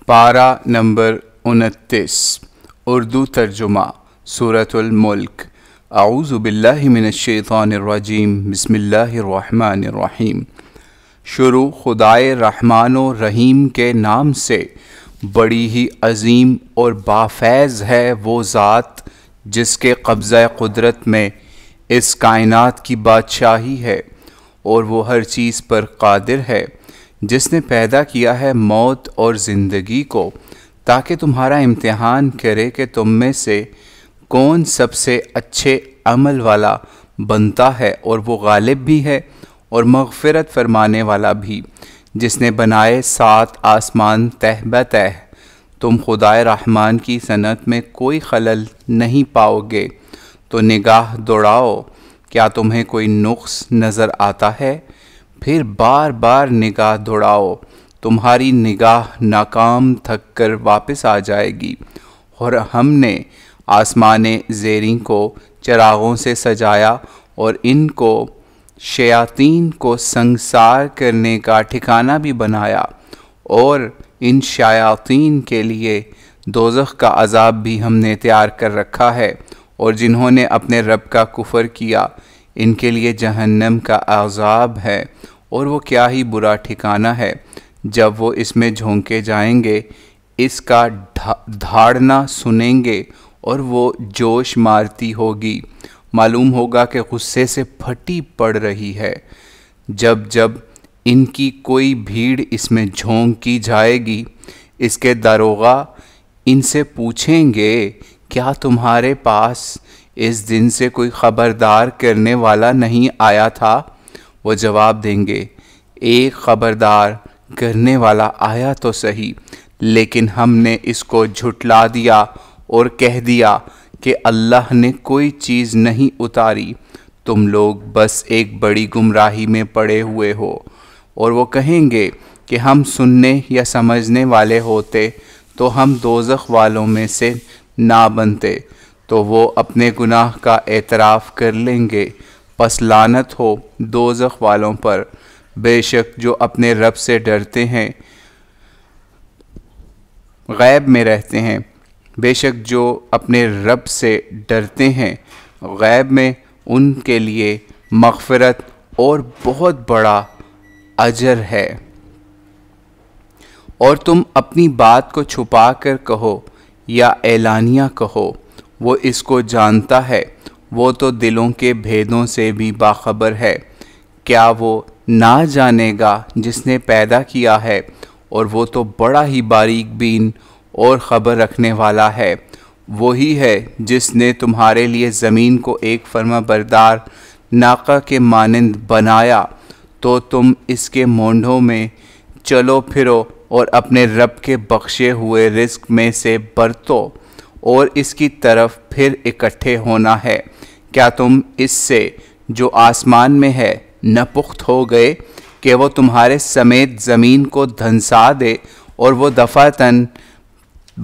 پارہ نمبر 29 اردو ترجمہ سورۃ الملک۔ اعوذ باللہ من الشیطان الرجیم، بسم اللہ الرحمن الرحیم۔ شروع خدائے رحمان و رحیم کے نام سے، بڑی ہی عظیم اور بافیض ہے وہ ذات جس کے قبضہ قدرت میں اس کائنات کی بادشاہی ہے، اور وہ ہر چیز پر قادر ہے، جس نے پیدا کیا ہے موت اور زندگی کو تاکہ تمہارا امتحان کرے کہ تم میں سے کون سب سے اچھے عمل والا بنتا ہے، اور وہ غالب بھی ہے اور مغفرت فرمانے والا بھی، جس نے بنائے 7 آسمان تہ بتہ۔ تم خدائے رحمان کی صنعت میں کوئی خلل نہیں پاؤ گے، تو نگاہ دوڑاؤ، کیا تمہیں کوئی نقص نظر آتا ہے؟ پھر بار بار نگاہ دوڑاؤ، تمہاری نگاہ ناکام تھک کر واپس آ جائے گی۔ اور ہم نے آسمان زیریں کو چراغوں سے سجایا اور ان کو شیاطین کو سنگسار کرنے کا ٹھکانہ بھی بنایا، اور ان شیاطین کے لیے دوزخ کا عذاب بھی ہم نے تیار کر رکھا ہے، اور جنہوں نے اپنے رب کا کفر کیا ان کے لیے جہنم کا عذاب ہے، اور وہ کیا ہی برا ٹھکانہ ہے۔ جب وہ اس میں جھونکے جائیں گے، اس کا دھاڑنا سنیں گے اور وہ جوش مارتی ہوگی، معلوم ہوگا کہ غصے سے پھٹی پڑ رہی ہے۔ جب جب ان کی کوئی بھیڑ اس میں جھونکی جائے گی، اس کے داروغہ ان سے پوچھیں گے، کیا تمہارے پاس اس دن سے کوئی خبردار کرنے والا نہیں آیا تھا؟ وہ جواب دیں گے، ایک خبردار کرنے والا آیا تو صحیح، لیکن ہم نے اس کو جھٹلا دیا اور کہہ دیا کہ اللہ نے کوئی چیز نہیں اتاری، تم لوگ بس ایک بڑی گمراہی میں پڑے ہوئے ہو۔ اور وہ کہیں گے کہ ہم سننے یا سمجھنے والے ہوتے تو ہم دوزخ والوں میں سے نہ بنتے، تو وہ اپنے گناہ کا اعتراف کر لیں گے، پس لعنت ہو دوزخ والوں پر۔ بے شک جو اپنے رب سے ڈرتے ہیں غیب میں رہتے ہیں، بے شک جو اپنے رب سے ڈرتے ہیں غیب میں، ان کے لیے مغفرت اور بہت بڑا اجر ہے۔ اور تم اپنی بات کو چھپا کر کہو یا اعلانیہ کہو، وہ اس کو جانتا ہے، وہ تو دلوں کے بھیدوں سے بھی باخبر ہے۔ کیا وہ نہ جانے گا جس نے پیدا کیا ہے، اور وہ تو بڑا ہی باریک بین اور خبر رکھنے والا ہے۔ وہی ہے جس نے تمہارے لیے زمین کو ایک فرما بردار ناقہ کے مانند بنایا، تو تم اس کے مونڈھوں میں چلو پھرو اور اپنے رب کے بخشے ہوئے رزق میں سے برتو، اور اس کی طرف پھر اکٹھے ہونا ہے۔ کیا تم اس سے جو آسمان میں ہے نہ پخت ہو گئے کہ وہ تمہارے سمیت زمین کو دھنسا دے اور وہ دفعتاً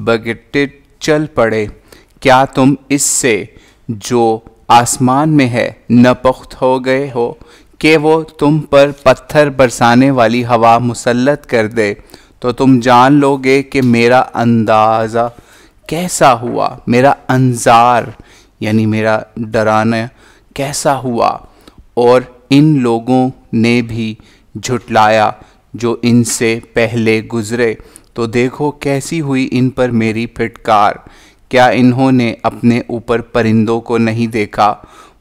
بگٹے چل پڑے؟ کیا تم اس سے جو آسمان میں ہے نہ پخت ہو گئے ہو کہ وہ تم پر پتھر برسانے والی ہوا مسلط کر دے؟ تو تم جان لو گے کہ میرا اندازہ کیسا ہوا، میرا انذار یعنی میرا ڈرانا کیسا ہوا۔ اور ان لوگوں نے بھی جھٹلایا جو ان سے پہلے گزرے، تو دیکھو کیسی ہوئی ان پر میری پھٹکار۔ کیا انہوں نے اپنے اوپر پرندوں کو نہیں دیکھا؟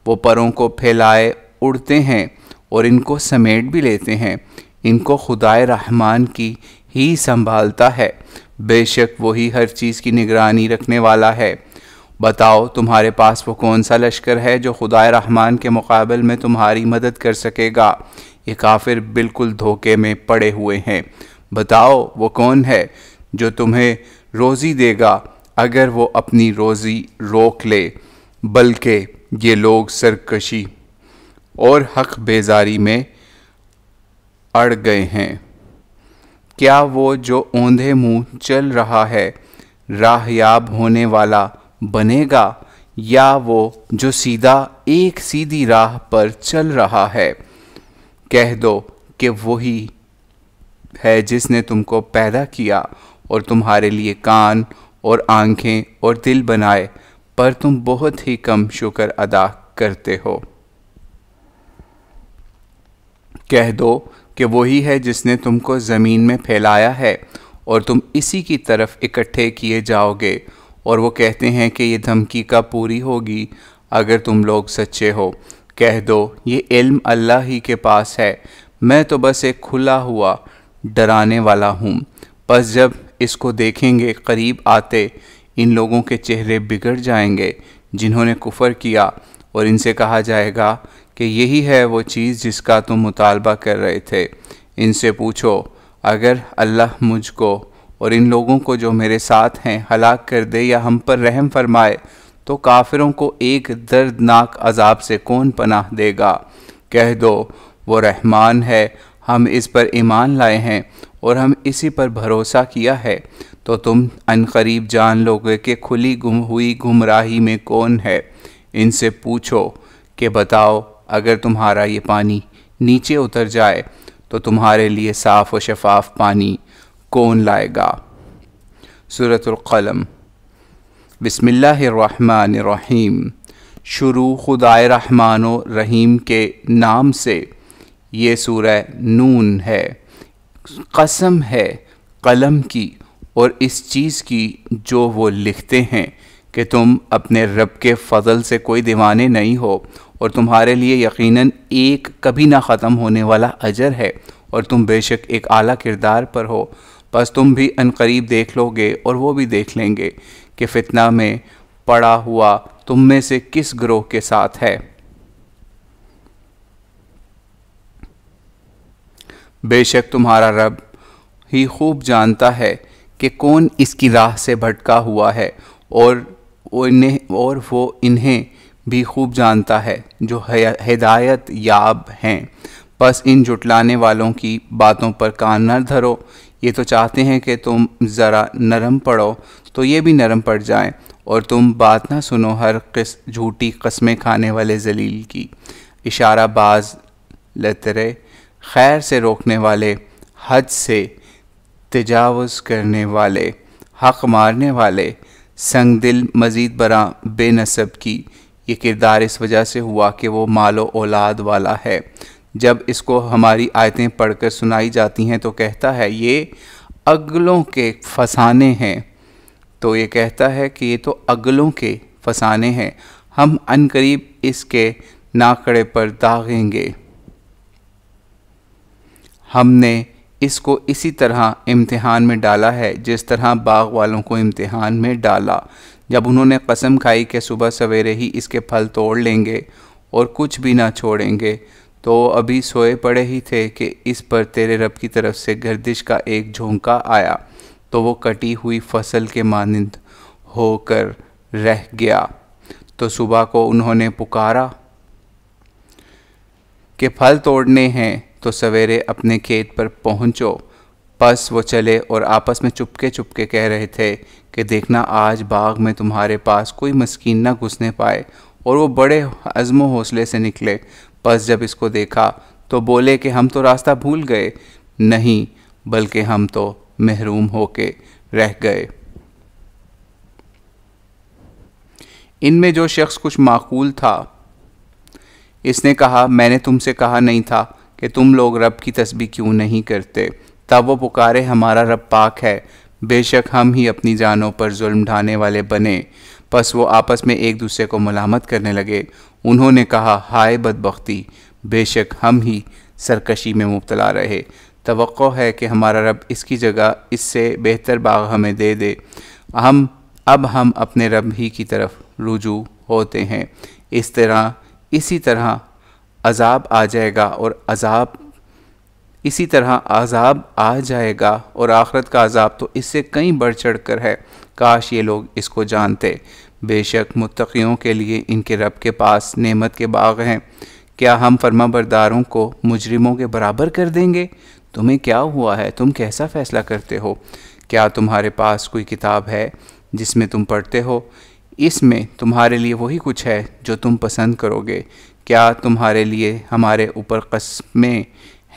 وہ پروں کو پھیلائے اڑتے ہیں اور ان کو سمیٹ بھی لیتے ہیں، ان کو خدائے رحمان کی ہی سنبھالتا ہے، بے شک وہی ہر چیز کی نگرانی رکھنے والا ہے۔ بتاؤ تمہارے پاس وہ کون سا لشکر ہے جو خدائے رحمان کے مقابل میں تمہاری مدد کر سکے گا؟ یہ کافر بالکل دھوکے میں پڑے ہوئے ہیں۔ بتاؤ وہ کون ہے جو تمہیں روزی دے گا اگر وہ اپنی روزی روک لے؟ بلکہ یہ لوگ سرکشی اور حق بیزاری میں اڑ گئے ہیں۔ کیا وہ جو اوندھے منہ چل رہا ہے راہ یاب ہونے والا بنے گا، یا وہ جو ایک سیدھی راہ پر چل رہا ہے؟ کہہ دو کہ وہی ہے جس نے تم کو پیدا کیا اور تمہارے لیے کان اور آنکھیں اور دل بنائے، پر تم بہت ہی کم شکر ادا کرتے ہو۔ کہہ دو کہ وہی ہے جس نے تم کو زمین میں پھیلایا ہے اور تم اسی کی طرف اکٹھے کیے جاؤ گے، اور وہ کہتے ہیں کہ یہ دھمکی کب پوری ہوگی اگر تم لوگ سچے ہو۔ کہہ دو یہ علم اللہ ہی کے پاس ہے، میں تو بس ایک کھلا ہوا ڈرانے والا ہوں۔ پس جب اس کو دیکھیں گے قریب آتے، ان لوگوں کے چہرے بگڑ جائیں گے جنہوں نے کفر کیا، اور ان سے کہا جائے گا کہ یہی ہے وہ چیز جس کا تم مطالبہ کر رہے تھے۔ ان سے پوچھو اگر اللہ مجھ کو اور ان لوگوں کو جو میرے ساتھ ہیں ہلاک کر دے یا ہم پر رحم فرمائے تو کافروں کو ایک دردناک عذاب سے کون پناہ دے گا؟ کہہ دو وہ رحمان ہے، ہم اس پر ایمان لائے ہیں اور ہم اسی پر بھروسہ کیا ہے، تو تم عنقریب جان لوگے کہ کھلی گم ہوئی گمراہی میں کون ہے۔ ان سے پوچھو کہ بتاؤ اگر تمہارا یہ پانی نیچے اتر جائے تو تمہارے لیے صاف و شفاف پانی کون لائے گا؟ سورۃ القلم۔ بسم اللہ الرحمن الرحیم۔ شروع خدائے رحمان و رحیم کے نام سے۔ یہ سورہ نون ہے۔ قسم ہے قلم کی اور اس چیز کی جو وہ لکھتے ہیں کہ تم اپنے رب کے فضل سے کوئی دیوانے نہیں ہو، اور تمہارے لیے یقیناً ایک کبھی نہ ختم ہونے والا اجر ہے، اور تم بے شک ایک اعلیٰ کردار پر ہو۔ پس تم بھی عنقریب دیکھ لو گے اور وہ بھی دیکھ لیں گے کہ فتنہ میں پڑا ہوا تم میں سے کس گروہ کے ساتھ ہے۔ بے شک تمہارا رب ہی خوب جانتا ہے کہ کون اس کی راہ سے بھٹکا ہوا ہے، اور وہ انہیں بھی خوب جانتا ہے جو ہدایت یاب ہیں۔ پس ان جھٹلانے والوں کی باتوں پر کان نہ دھرو، یہ تو چاہتے ہیں کہ تم ذرا نرم پڑو تو یہ بھی نرم پڑ جائیں، اور تم بات نہ سنو ہر جھوٹی قسمیں کھانے والے ذلیل کی۔ اشارہ باز لترے، خیر سے روکنے والے، حد سے تجاوز کرنے والے، حق مارنے والے، سنگ دل، مزید برآں بے نسب کی۔ یہ کردار اس وجہ سے ہوا کہ وہ مال و اولاد والا ہے۔ جب اس کو ہماری آیتیں پڑھ کر سنائی جاتی ہیں تو کہتا ہے یہ عقلوں کے فسانے ہیں، تو یہ کہتا ہے کہ یہ تو عقلوں کے فسانے ہیں، ہم عنقریب اس کے ناکڑے پر داغیں گے۔ ہم نے اس کو اسی طرح امتحان میں ڈالا ہے جس طرح باغ والوں کو امتحان میں ڈالا، جب انہوں نے قسم کھائی کہ صبح سویرے ہی اس کے پھل توڑ لیں گے اور کچھ بھی نہ چھوڑیں گے، تو ابھی سوئے پڑے ہی تھے کہ اس پر تیرے رب کی طرف سے گردش کا ایک جھونکا آیا، تو وہ کٹی ہوئی فصل کے مانند ہو کر رہ گیا۔ تو صبح کو انہوں نے پکارا کہ پھل توڑنے ہیں، تو سویرے اپنے کھیت پر پہنچو۔ پس وہ چلے اور آپس میں چپکے کہہ رہے تھے کہ دیکھنا آج باغ میں تمہارے پاس کوئی مسکین نہ گھسنے پائے، اور وہ بڑے عزم و حوصلے سے نکلے۔ پس جب اس کو دیکھا تو بولے کہ ہم تو راستہ بھول گئے، نہیں بلکہ ہم تو محروم ہو کے رہ گئے۔ ان میں جو شخص کچھ معقول تھا اس نے کہا میں نے تم سے کہا نہیں تھا کہ تم لوگ رب کی تسبیح کیوں نہیں کرتے؟ تب وہ پکارے ہمارا رب پاک ہے، بے شک ہم ہی اپنی جانوں پر ظلم ڈھانے والے بنے۔ پس وہ آپس میں ایک دوسرے کو ملامت کرنے لگے۔ انہوں نے کہا ہائے بدبختی، بے شک ہم ہی سرکشی میں مبتلا رہے۔ توقع ہے کہ ہمارا رب اس کی جگہ اس سے بہتر باغ ہمیں دے دے۔ اب ہم اپنے رب ہی کی طرف رجوع ہوتے ہیں۔ اسی طرح عذاب آ جائے گا اور آخرت کا عذاب تو اس سے کہیں بڑھ چڑھ کر ہے، کاش یہ لوگ اس کو جانتے۔ بے شک متقیوں کے لیے ان کے رب کے پاس نعمت کے باغ ہیں۔ کیا ہم فرما برداروں کو مجرموں کے برابر کر دیں گے؟ تمہیں کیا ہوا ہے؟ تم کیسا فیصلہ کرتے ہو؟ کیا تمہارے پاس کوئی کتاب ہے جس میں تم پڑھتے ہو؟ اس میں تمہارے لیے وہی کچھ ہے جو تم پسند کرو گے۔ کیا تمہارے لیے ہمارے اوپر قسمیں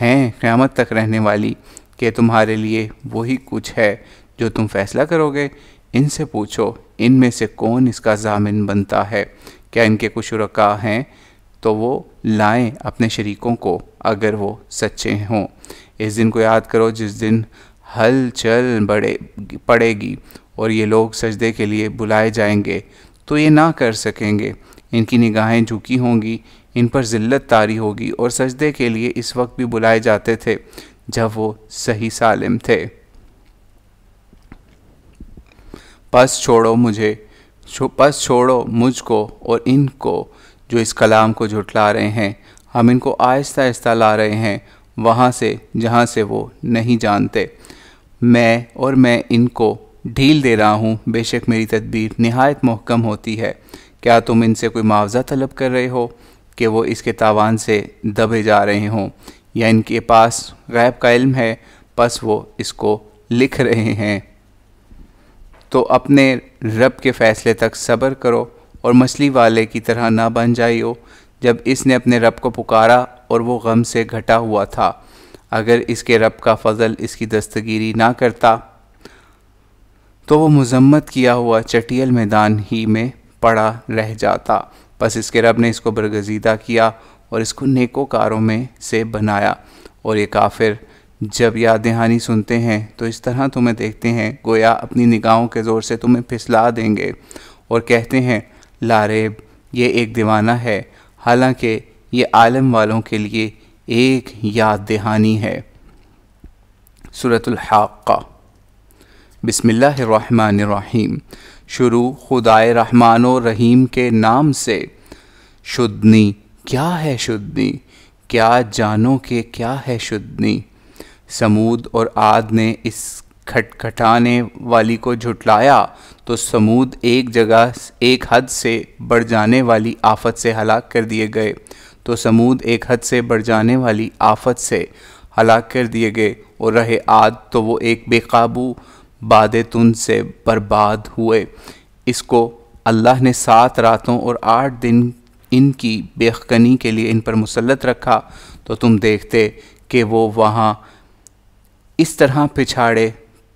ہیں قیامت تک رہنے والی کہ تمہارے لیے وہی کچھ ہے جو تم فیصلہ کرو گے ان سے پوچھو ان میں سے کون اس کا ضامن بنتا ہے، کیا ان کے کچھ شرکاء ہیں تو وہ لائیں اپنے شریکوں کو اگر وہ سچے ہوں۔ اس دن کو یاد کرو جس دن ہلچل پڑے گی اور یہ لوگ سجدے کے لیے بلائے جائیں گے تو یہ نہ کر سکیں گے، ان کی نگاہیں جھکی ہوں گی، ان پر ذلت طاری ہوگی، اور سجدے کے لیے اس وقت بھی بلائے جاتے تھے جب وہ صحیح سالم تھے۔ پس چھوڑو مجھ کو اور ان کو جو اس کلام کو جھٹلا رہے ہیں، ہم ان کو آہستہ آہستہ لا رہے ہیں وہاں سے جہاں سے وہ نہیں جانتے، میں ان کو ڈھیل دے رہا ہوں، بے شک میری تدبیر نہایت محکم ہوتی ہے۔ کیا تم ان سے کوئی معاوضہ طلب کر رہے ہو کہ وہ اس کے تاوان سے دبے جا رہے ہوں، یا ان کے پاس غیب کا علم ہے پس وہ اس کو لکھ رہے ہیں؟ تو اپنے رب کے فیصلے تک صبر کرو اور مچھلی والے کی طرح نہ بن جائیو جب اس نے اپنے رب کو پکارا اور وہ غم سے گھٹا ہوا تھا، اگر اس کے رب کا فضل اس کی دستگیری نہ کرتا تو وہ مذمت کیا ہوا چٹیل میدان ہی میں پڑا رہ جاتا، پس اس کے رب نے اس کو برگزیدہ کیا اور اس کو نیکوکاروں میں سے بنایا۔ اور یہ کافر جب یاد دہانی سنتے ہیں تو اس طرح تمہیں دیکھتے ہیں گویا اپنی نگاہوں کے زور سے تمہیں پھسلا دیں گے، اور کہتے ہیں لا ریب یہ ایک دیوانہ ہے، حالانکہ یہ عالم والوں کے لیے ایک یاد دہانی ہے۔ سورۃ الحاقہ۔ بسم اللہ الرحمن الرحیم۔ شروع خدائے رحمان و رحیم کے نام سے۔ شدنی، کیا ہے شدنی؟ کیا جانو کہ کیا ہے شدنی؟ سمود اور عاد نے اس کھٹکھٹانے والی کو جھٹلایا تو سمود ایک حد سے بڑھ جانے والی آفت سے ہلاک کر دیے گئے اور رہے عاد تو وہ ایک بے قابو باد تند سے برباد ہوئے۔ اس کو اللہ نے 7 راتوں اور 8 دن ان کی بےخکنی کے لیے ان پر مسلط رکھا تو تم دیکھتے کہ وہ وہاں اس طرح پچھاڑے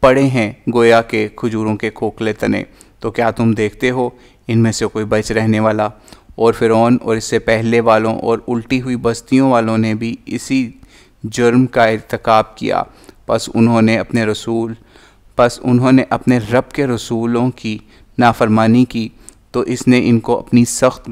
پڑے ہیں گویا کہ کھجوروں کے کھوکھلے تنے، تو کیا تم دیکھتے ہو ان میں سے کوئی بچ رہنے والا؟ اور فرعون اور اس سے پہلے والوں اور الٹی ہوئی بستیوں والوں نے بھی اسی جرم کا ارتکاب کیا، پس انہوں نے اپنے رب کے رسولوں کی نافرمانی کی تو اس نے ان کو اپنی سخت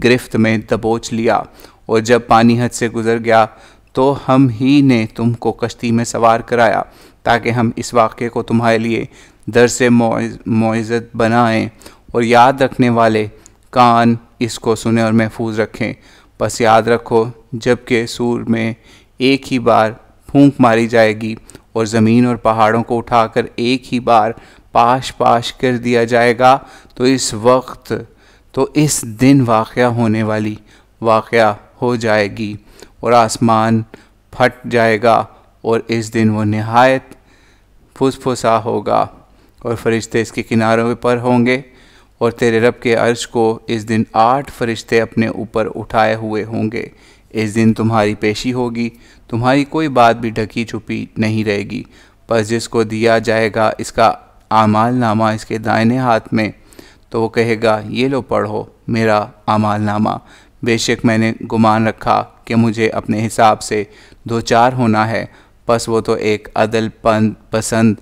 گرفت میں دبوچ لیا، اور جب پانی حد سے گزر گیا تو ہم ہی نے تم کو کشتی میں سوار کرایا تاکہ ہم اس واقعے کو تمہارے لیے درس موعظت بنائیں اور یاد رکھنے والے کان اس کو سنیں اور محفوظ رکھیں۔ بس یاد رکھو جب کہ سور میں ایک ہی بار پھونک ماری جائے گی اور زمین اور پہاڑوں کو اٹھا کر ایک ہی بار پاش کر دیا جائے گا تو اس دن واقعہ ہو جائے گی اور آسمان پھٹ جائے گا، اور اس دن وہ نہایت پھسا ہوگا اور فرشتے اس کے کناروں پر ہوں گے، اور تیرے رب کے عرش کو اس دن 8 فرشتے اپنے اوپر اٹھائے ہوئے ہوں گے۔ اس دن تمہاری پیشی ہوگی، تمہاری کوئی بات بھی ڈھکی چھپی نہیں رہے گی، پس جس کو دیا جائے گا اس کا اعمال نامہ اس کے دائنے ہاتھ میں تو وہ کہے گا یہ لو پڑھو میرا اعمال نامہ، بے شک میں نے گمان رکھا کہ مجھے اپنے حساب سے دوچار ہونا ہے، پس وہ تو ایک عدل پسند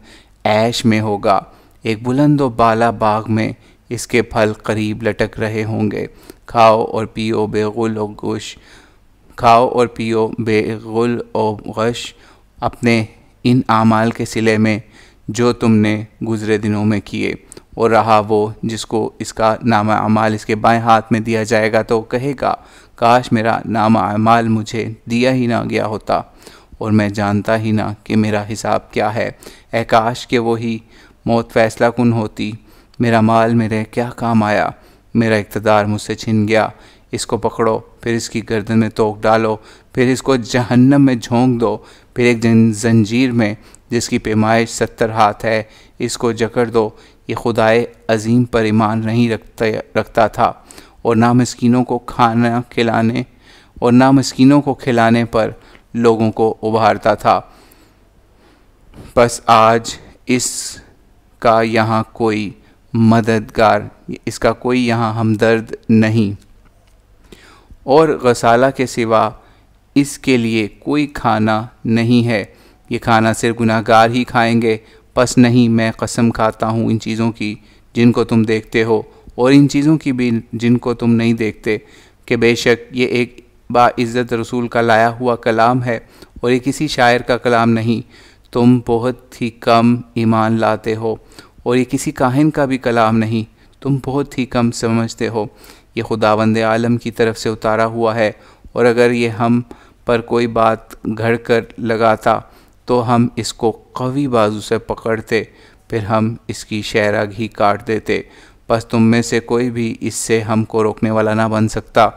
عیش میں ہوگا، ایک بلند و بالا باغ میں اس کے پھل قریب لٹک رہے ہوں گے۔ کھاؤ اور پیو بے غل و غش اپنے ان اعمال کے صلے میں جو تم نے گزرے دنوں میں کیے، اور رہا وہ جس کو اس کا نامہ اعمال اس کے بائیں ہاتھ میں دیا جائے گا تو کہے گا کاش میرا نامہ اعمال مجھے دیا ہی نہ گیا ہوتا اور میں جانتا ہی نہ کہ میرا حساب کیا ہے، اے کاش کہ وہی موت فیصلہ کن ہوتی، میرا مال میرے کیا کام آیا، میرا اقتدار مجھ سے چھن گیا، اس کو پکڑو پھر اس کی گردن میں توک ڈالو، پھر اس کو جہنم میں جھونک دو، پھر ایک زنجیر میں جس کی پیمائش 70 ہاتھ ہے اس کو جکڑ دو، یہ خدائے عظیم پر ایمان نہیں رکھتا تھا اور نہ مسکینوں کو کھلانے پر لوگوں کو ابھارتا تھا، پس آج اس کا یہاں کوئی مددگار، اس کا کوئی یہاں ہمدرد نہیں، اور غسالہ کے سوا اس کے لیے کوئی کھانا نہیں ہے، یہ کھانا صرف گناہ گار ہی کھائیں گے۔ پس نہیں، میں قسم کھاتا ہوں ان چیزوں کی جن کو تم دیکھتے ہو اور ان چیزوں کی بھی جن کو تم نہیں دیکھتے، کہ بے شک یہ ایک باعزت رسول کا لایا ہوا کلام ہے اور یہ کسی شاعر کا کلام نہیں۔ تم بہت ہی کم ایمان لاتے ہو، اور یہ کسی کاہن کا بھی کلام نہیں، تم بہت ہی کم سمجھتے ہو۔ یہ خداوند عالم کی طرف سے اتارا ہوا ہے، اور اگر یہ ہم پر کوئی بات گھڑ کر لگاتا تو ہم اس کو قوی بازو سے پکڑتے، پھر ہم اس کی شہرگ ہی کاٹ دیتے۔ بس تم میں سے کوئی بھی اس سے ہم کو روکنے والا نہ بن سکتا،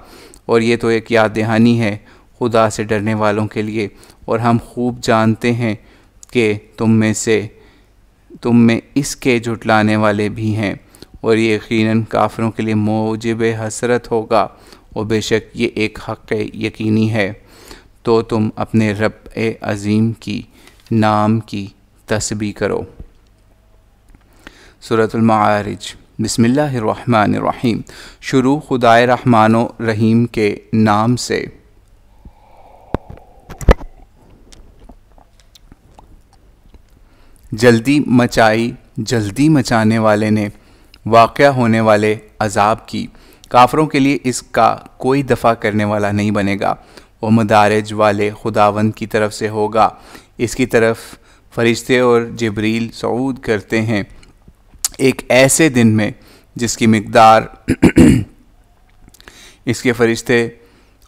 اور یہ تو ایک یاد دہانی ہے خدا سے ڈرنے والوں کے لیے، اور ہم خوب جانتے ہیں کہ تم میں اس کے جھٹلانے والے بھی ہیں، اور یہ یقیناً کافروں کے لیے موجب حسرت ہوگا، اور بے شک یہ ایک حق یقینی ہے۔ تو تم اپنے رب عظیم کی نام کی تسبیح کرو۔ سورۃ المعارج۔ بسم اللہ الرحمن الرحیم۔ شروع خدائے رحمان و رحیم کے نام سے۔ جلدی مچائی، جلدی مچانے والے نے واقع ہونے والے عذاب کی، کافروں کے لیے اس کا کوئی دفع کرنے والا نہیں بنے گا۔ وہ مدارج والے خداوند کی طرف سے ہوگا، اس کی طرف فرشتے اور جبریل صعود کرتے ہیں ایک ایسے دن میں جس کی مقدار اس کے فرشتے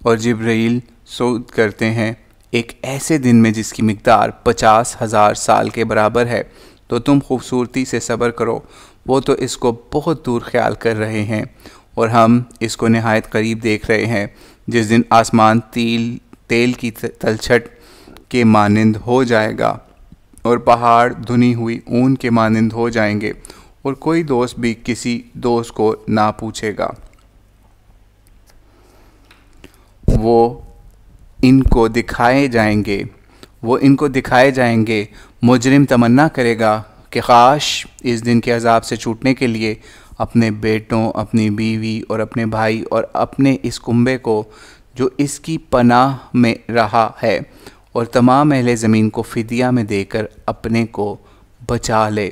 اور جبریل صعود کرتے ہیں ایک ایسے دن میں جس کی مقدار 50,000 سال کے برابر ہے۔ تو تم خوبصورتی سے صبر کرو، وہ تو اس کو بہت دور خیال کر رہے ہیں، اور ہم اس کو نہایت قریب دیکھ رہے ہیں، جس دن آسمان تیل کی تلچھٹ کے مانند ہو جائے گا، اور پہاڑ دھنی ہوئی اون کے مانند ہو جائیں گے، اور کوئی دوست بھی کسی دوست کو نہ پوچھے گا۔ وہ ان کو دکھائے جائیں گے، مجرم تمنا کرے گا کہ کاش اس دن کے عذاب سے چھوٹنے کے لیے اپنے بیٹوں، اپنی بیوی اور اپنے بھائی اور اپنے اس کنبے کو جو اس کی پناہ میں رہا ہے اور تمام اہل زمین کو فدیہ میں دے کر اپنے کو بچا لے۔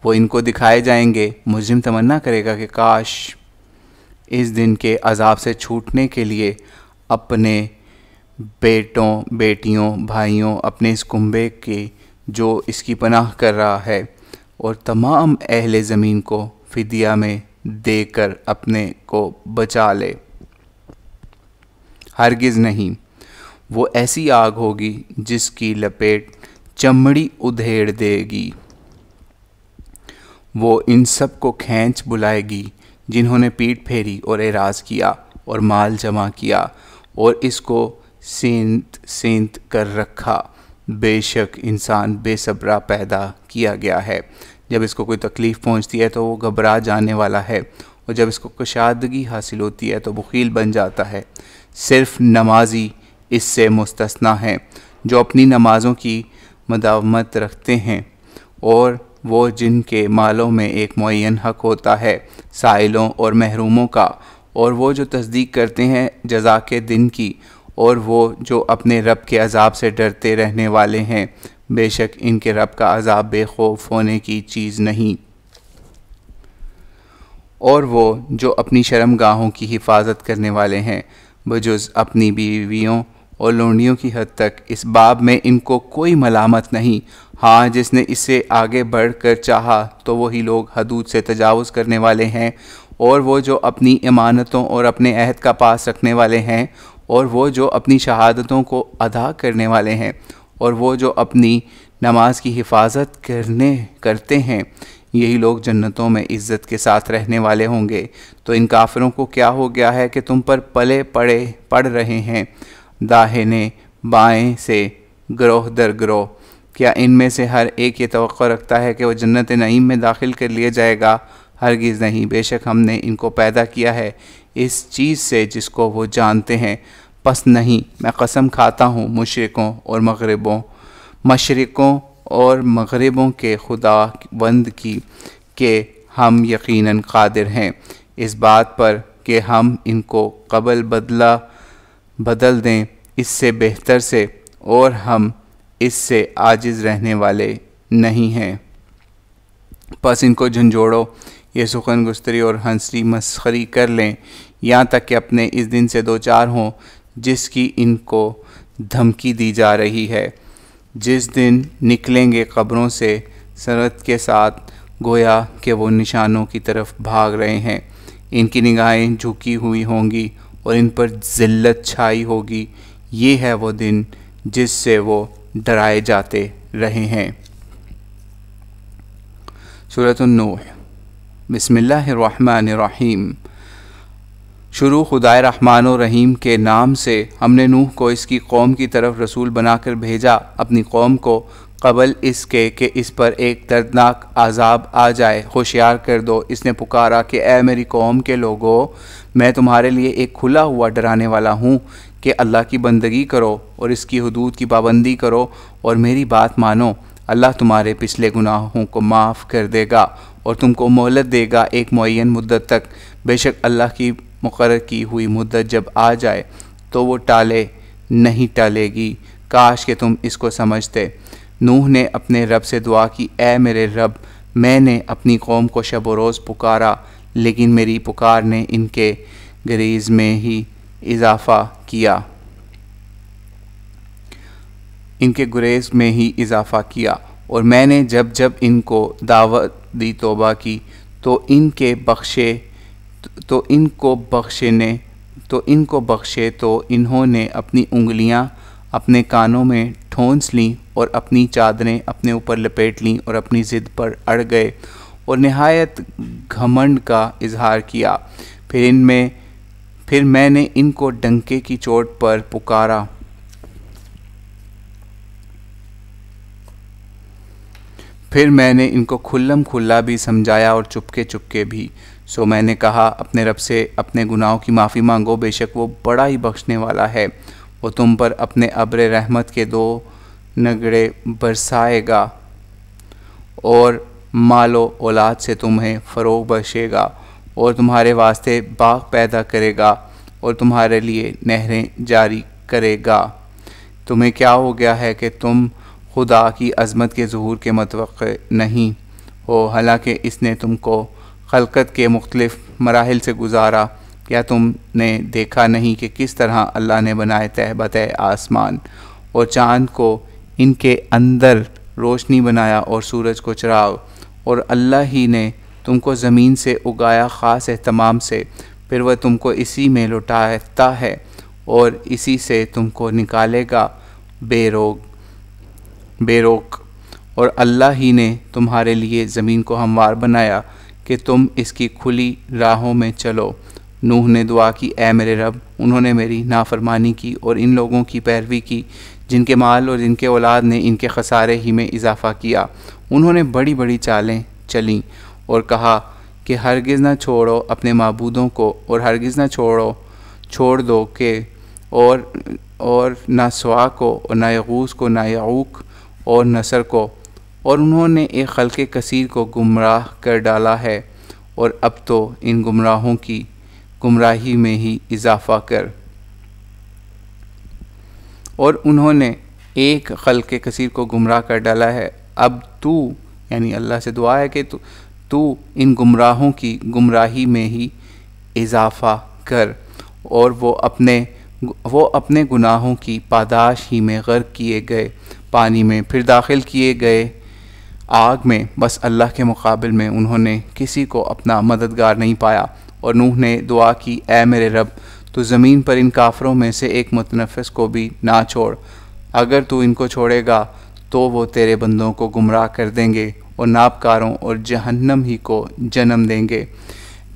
وہ ان کو دکھائے جائیں گے، مجرم تمنا کرے گا کہ کاش اس دن کے عذاب سے چھوٹنے کے لیے اپنے بیٹوں، بیٹیوں، بھائیوں، اپنے اس کنبے کے جو اس کی پناہ کر رہا ہے اور تمام اہل زمین کو فدیہ میں دے کر اپنے کو بچا لے۔ ہرگز نہیں، وہ ایسی آگ ہوگی جس کی لپیٹ چمڑی ادھیڑ دے گی۔ وہ ان سب کو کھینچ بلائے گی جنہوں نے پیٹھ پھیری اور اعراض کیا اور مال جمع کیا اور اس کو سینت کر رکھا۔ بے شک انسان بے صبرا پیدا کیا گیا ہے، جب اس کو کوئی تکلیف پہنچتی ہے تو وہ گھبرا جانے والا ہے، اور جب اس کو کشادگی حاصل ہوتی ہے تو بخیل بن جاتا ہے۔ صرف نمازی اس سے مستثنیٰ ہیں جو اپنی نمازوں کی مداومت رکھتے ہیں، اور وہ جن کے مالوں میں ایک معین حق ہوتا ہے سائلوں اور محروموں کا، اور وہ جو تصدیق کرتے ہیں جزا کے دن کی، اور وہ جو اپنے رب کے عذاب سے ڈرتے رہنے والے ہیں۔ بے شک ان کے رب کا عذاب بے خوف ہونے کی چیز نہیں۔ اور وہ جو اپنی شرم گاہوں کی حفاظت کرنے والے ہیں، بجز اپنی بیویوں اور لونڈیوں کی حد تک، اس باب میں ان کو کوئی ملامت نہیں۔ ہاں، جس نے اس سے آگے بڑھ کر چاہا تو وہی لوگ حدود سے تجاوز کرنے والے ہیں، اور وہ جو اپنی امانتوں اور اپنے عہد کا پاس رکھنے والے ہیں، اور وہ جو اپنی شہادتوں کو ادا کرنے والے ہیں، اور وہ جو اپنی نماز کی حفاظت کرتے ہیں، یہی لوگ جنتوں میں عزت کے ساتھ رہنے والے ہوں گے۔ تو ان کافروں کو کیا ہو گیا ہے کہ تم پر پلے پڑ رہے ہیں داہنے بائیں سے گروہ در گروہ؟ کیا ان میں سے ہر ایک یہ توقع رکھتا ہے کہ وہ جنت نعیم میں داخل کر لیا جائے گا؟ ہرگز نہیں، بے شک ہم نے ان کو پیدا کیا ہے اس چیز سے جس کو وہ جانتے ہیں۔ پس نہیں، میں قسم کھاتا ہوں مشرقوں اور مغربوں کے خداوند کی کہ ہم یقیناً قادر ہیں اس بات پر کہ ہم ان کو بدل دیں اس سے بہتر سے، اور ہم اس سے عاجز رہنے والے نہیں ہیں۔ پس ان کو جھنجھوڑو، یہ سخن گستری اور ہنسی مسخری کر لیں، یہاں تک کہ اپنے اس دن سے دوچار ہوں جس کی ان کو دھمکی دی جا رہی ہے، جس دن نکلیں گے قبروں سے سرعت کے ساتھ گویا کہ وہ نشانوں کی طرف بھاگ رہے ہیں، ان کی نگاہیں جھکی ہوئی ہوں گی اور ان پر ذلت چھائی ہوگی، یہ ہے وہ دن جس سے وہ ڈرائے جاتے رہے ہیں۔ سورۃ النوح۔ بسم اللہ الرحمن الرحیم۔ شروع خدائے رحمان و رحیم کے نام سے۔ ہم نے نوح کو اس کی قوم کی طرف رسول بنا کر بھیجا، اپنی قوم کو قبل اس کے کہ اس پر ایک دردناک عذاب آ جائے ہوشیار کر دو۔ اس نے پکارا کہ اے میری قوم کے لوگو، میں تمہارے لیے ایک کھلا ہوا ڈرانے والا ہوں کہ اللہ کی بندگی کرو اور اس کی حدود کی پابندی کرو اور میری بات مانو۔ اللہ تمہارے پچھلے گناہوں کو معاف کر دے گا اور تم کو مہلت دے گا ایک معین مدت تک۔ بے شک اللہ کی مقرر کی ہوئی مدت جب آ جائے تو وہ نہیں ٹالے گی، کاش کہ تم اس کو سمجھتے۔ نوح نے اپنے رب سے دعا کی، اے میرے رب، میں نے اپنی قوم کو شب و روز پکارا لیکن میری پکار نے ان کے گریز میں ہی اضافہ کیا اور میں نے جب ان کو دعوت دی توبہ کی تو ان کو بخشے تو انہوں نے اپنی انگلیاں اپنے کانوں میں ٹھونس لیں اور اپنی چادریں اپنے اوپر لپیٹ لیں اور اپنی ضد پر اڑ گئے اور نہایت گھمنڈ کا اظہار کیا۔ پھر میں نے ان کو ڈنکے کی چوٹ پر پکارا، پھر میں نے ان کو کھلم کھلا بھی سمجھایا اور چپکے بھی۔ سو میں نے کہا، اپنے رب سے اپنے گناہوں کی معافی مانگو، بے شک وہ بڑا ہی بخشنے والا ہے۔ وہ تم پر اپنے ابر رحمت کے 2 نگڑے برسائے گا اور مال و اولاد سے تمہیں فروغ بخشے گا اور تمہارے واسطے باغ پیدا کرے گا اور تمہارے لیے نہریں جاری کرے گا۔ تمہیں کیا ہو گیا ہے کہ تم خدا کی عظمت کے ظہور کے متوقع نہیں ہو، حالانکہ اس نے تم کو خلقت کے مختلف مراحل سے گزارا؟ کیا تم نے دیکھا نہیں کہ کس طرح اللہ نے بنائے تہ بتہ آسمان اور چاند کو ان کے اندر روشنی بنایا اور سورج کو چراغ، اور اللہ ہی نے تم کو زمین سے اگایا خاص اہتمام سے، پھر وہ تم کو اسی میں لوٹاتا ہے اور اسی سے تم کو نکالے گا بے روک، اور اللہ ہی نے تمہارے لیے زمین کو ہموار بنایا کہ تم اس کی کھلی راہوں میں چلو۔ نوح نے دعا کی، اے میرے رب، انہوں نے میری نافرمانی کی اور ان لوگوں کی پیروی کی جن کے مال اور جن کے اولاد نے ان کے خسارے ہی میں اضافہ کیا۔ انہوں نے بڑی بڑی چالیں چلیں اور کہا کہ ہرگز نہ چھوڑو اپنے معبودوں کو، اور ہرگز نہ چھوڑ دو کہ اور نہ سوا کو اور نہ یغوث کو، نہ یعوق اور نصر کو، اور انہوں نے ایک خلق کثیر کو گمراہ کر ڈالا ہے، اور اب تو ان گمراہوں کی گمراہی میں ہی اضافہ کر۔ اور انہوں نے ایک خلق کثیر کو گمراہ کر ڈالا ہے، اب تو یعنی اللہ سے دعا ہے کہ تو ان گمراہوں کی گمراہی میں ہی اضافہ کر، اور وہ اپنے گناہوں کی پاداش ہی میں غرق کیے گئے پانی میں، پھر داخل کیے گئے آگ میں، بس اللہ کے مقابل میں انہوں نے کسی کو اپنا مددگار نہیں پایا۔ اور نوح نے دعا کی، اے میرے رب، تو زمین پر ان کافروں میں سے ایک متنفس کو بھی نہ چھوڑ، اگر تو ان کو چھوڑے گا تو وہ تیرے بندوں کو گمراہ کر دیں گے اور نابکاروں اور جہنم ہی کو جنم دیں گے۔